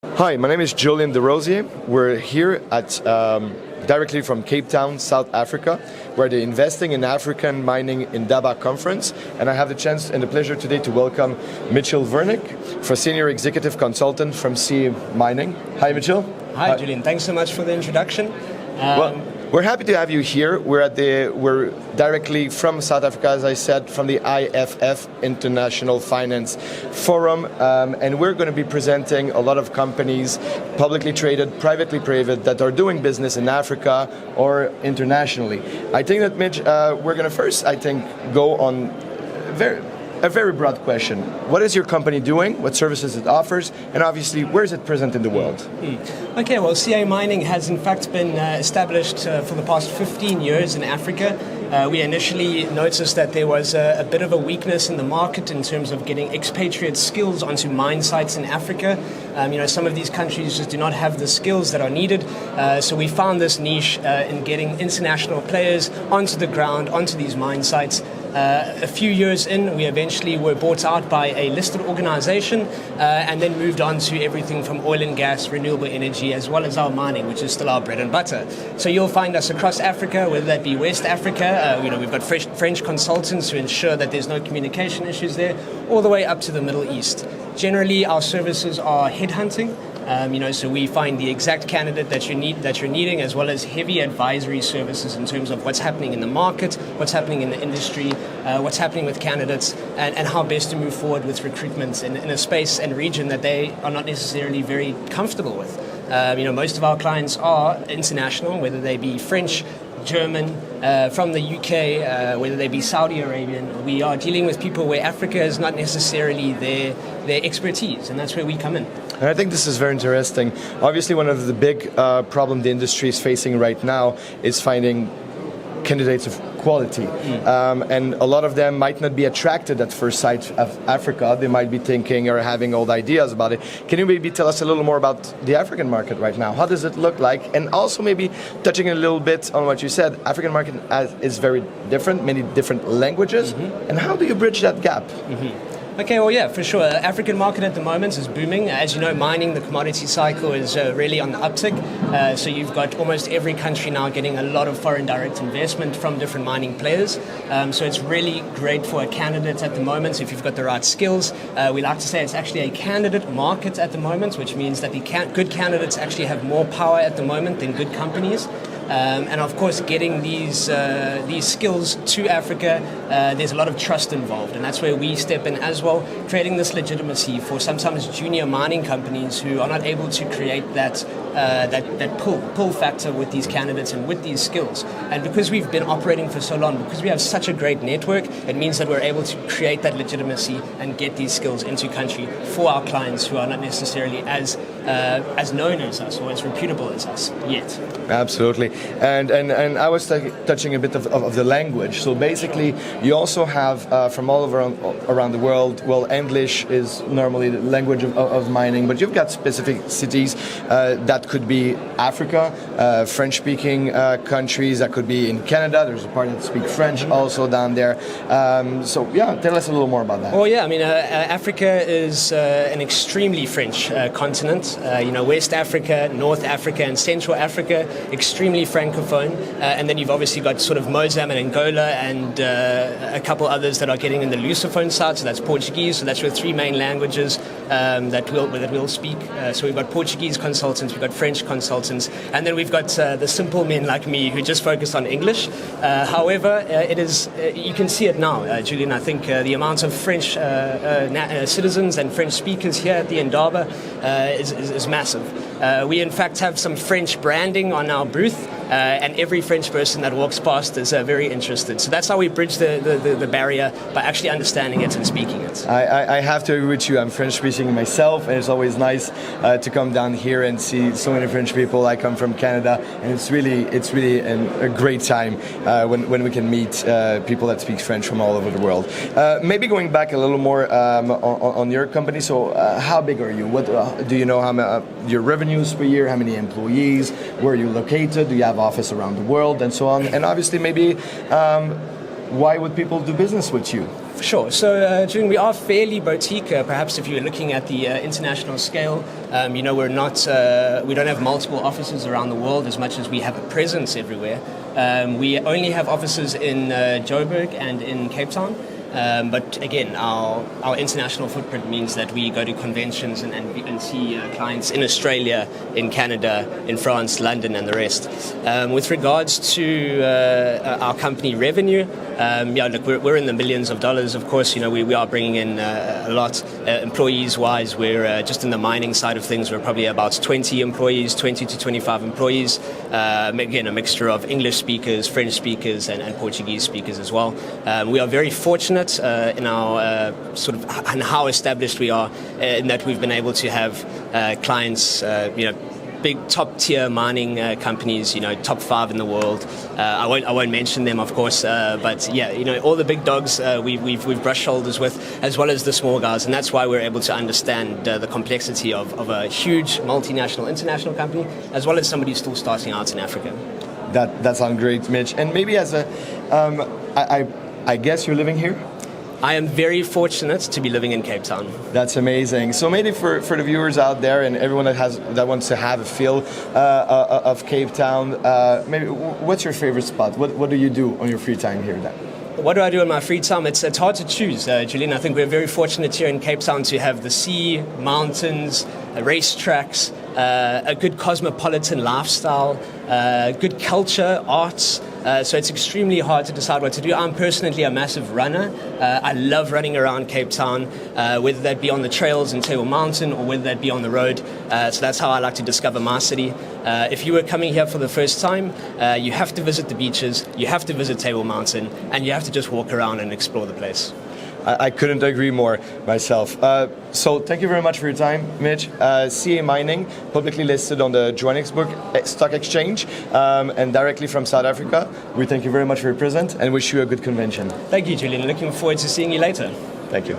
Hi, my name is Julien Desrosiers. We're here at directly from Cape Town, South Africa, where the Investing in African Mining Indaba conference, and I have the chance and the pleasure today to welcome Mitchill Wernich, for Senior Executive Consultant from CE Mining. Hi, Mitchill. Hi, Julien. Thanks so much for the introduction. We're happy to have you here. We're directly from South Africa, as I said, from the IFF International Finance Forum, and we're going to be presenting a lot of companies, publicly traded, privately private, that are doing business in Africa or internationally. I think that, Mitch, we're going to first, I think, go on a very broad question. What is your company doing? What services it offers? And obviously, where is it present in the world? Okay, well, CA Mining has in fact been established for the past 15 years in Africa. We initially noticed that there was a bit of a weakness in the market in terms of getting expatriate skills onto mine sites in Africa. Some of these countries just do not have the skills that are needed. So we found this niche in getting international players onto the ground, onto these mine sites. A few years in, we eventually were bought out by a listed organization and then moved on to everything from oil and gas, renewable energy, as well as our mining, which is still our bread and butter. So you'll find us across Africa, whether that be West Africa. We've got French consultants to ensure that there's no communication issues there, all the way up to the Middle East. Generally, our services are headhunting. So we find the exact candidate that you're needing, as well as heavy advisory services in terms of what's happening in the market, what's happening in the industry, what's happening with candidates, and how best to move forward with recruitment in a space and region that they are not necessarily very comfortable with. Most of our clients are international, whether they be French, German, from the UK, whether they be Saudi Arabian. We are dealing with people where Africa is not necessarily their expertise, and that's where we come in. And I think this is very interesting. Obviously, one of the big problems the industry is facing right now is finding candidates of quality. And a lot of them might not be attracted at first sight of Africa. They might be thinking or having old ideas about it. Can you maybe tell us a little more about the African market right now? How does it look like? And also maybe touching a little bit on what you said, African market is very different, many different languages. And how do you bridge that gap? Okay, well, yeah, for sure. African market at the moment is booming. As you know, mining, the commodity cycle is really on the uptick. So you've got almost every country now getting a lot of foreign direct investment from different mining players. So it's really great for a candidate at the moment if you've got the right skills. We like to say it's actually a candidate market at the moment, which means that the good candidates actually have more power at the moment than good companies. And of course, getting these skills to Africa, there's a lot of trust involved, and that's where we step in as well, creating this legitimacy for sometimes junior mining companies who are not able to create that pull factor with these candidates and with these skills. And because we've been operating for so long, because we have such a great network, it means that we're able to create that legitimacy and get these skills into country for our clients who are not necessarily as known as us or as reputable as us yet. Absolutely. And I was touching a bit of the language. So basically, you also have from all around the world, well, English is normally the language of mining, but you've got specific cities that could be Africa, French-speaking countries, that could be in Canada. There's a part that speak French also down there. So yeah, tell us a little more about that. Well, yeah, Africa is an extremely French continent. West Africa, North Africa, and Central Africa, extremely francophone, and then you've obviously got sort of Mozambique and Angola and a couple others that are getting in the Lusophone side, so that's Portuguese, so that's your three main languages that we'll speak. So we've got Portuguese consultants, we've got French consultants, and then we've got the simple men like me who just focus on English. However, it is you can see it now, Julien. I think the amount of French citizens and French speakers here at the Indaba is massive. We in fact have some French branding on our booth, and every French person that walks past is very interested. So that's how we bridge the barrier, by actually understanding it and speaking it. I have to agree with you. I'm French speaking myself, and it's always nice to come down here and see so many French people. I come from Canada, and it's really a great time when we can meet people that speak French from all over the world. Maybe going back a little more on your company. So how big are you? What do you know? How your revenues per year? How many employees? Where are you located? Do you have office around the world, and so on? And obviously, maybe why would people do business with you? Sure. So, Julien, we are fairly boutique. Perhaps if you're looking at the international scale, we're not. We don't have multiple offices around the world as much as we have a presence everywhere. We only have offices in Joburg and in Cape Town. But again, our international footprint means that we go to conventions and see clients in Australia, in Canada, in France, London, and the rest. With regards to our company revenue, look, we're in the millions of dollars. Of course, we are bringing in a lot. Employees-wise, we're just in the mining side of things. We're probably about 20 employees, 20 to 25 employees. Again, a mixture of English speakers, French speakers, and Portuguese speakers as well. We are very fortunate in our sort of and how established we are in that we've been able to have clients, big top tier mining companies, top 5 in the world. I won't mention them, of course, but all the big dogs we've brushed shoulders with, as well as the small guys, and that's why we're able to understand the complexity of a huge multinational, international company, as well as somebody still starting out in Africa. That sounds great, Mitch. And maybe as a, I guess you're living here? I am very fortunate to be living in Cape Town. That's amazing. So maybe for the viewers out there and everyone that wants to have a feel of Cape Town, maybe what's your favorite spot? What do you do on your free time here then? What do I do in my free time? It's hard to choose, Julien. I think we're very fortunate here in Cape Town to have the sea, mountains, racetracks, a good cosmopolitan lifestyle, good culture, arts. So it's extremely hard to decide what to do. I'm personally a massive runner. I love running around Cape Town, whether that be on the trails in Table Mountain or whether that be on the road. So that's how I like to discover my city. If you were coming here for the first time, you have to visit the beaches, you have to visit Table Mountain, and you have to just walk around and explore the place. I couldn't agree more myself. So thank you very much for your time, Mitch. CA Mining, publicly listed on the Johannesburg Stock Exchange and directly from South Africa. We thank you very much for your presence and wish you a good convention. Thank you, Julien. Looking forward to seeing you later. Thank you.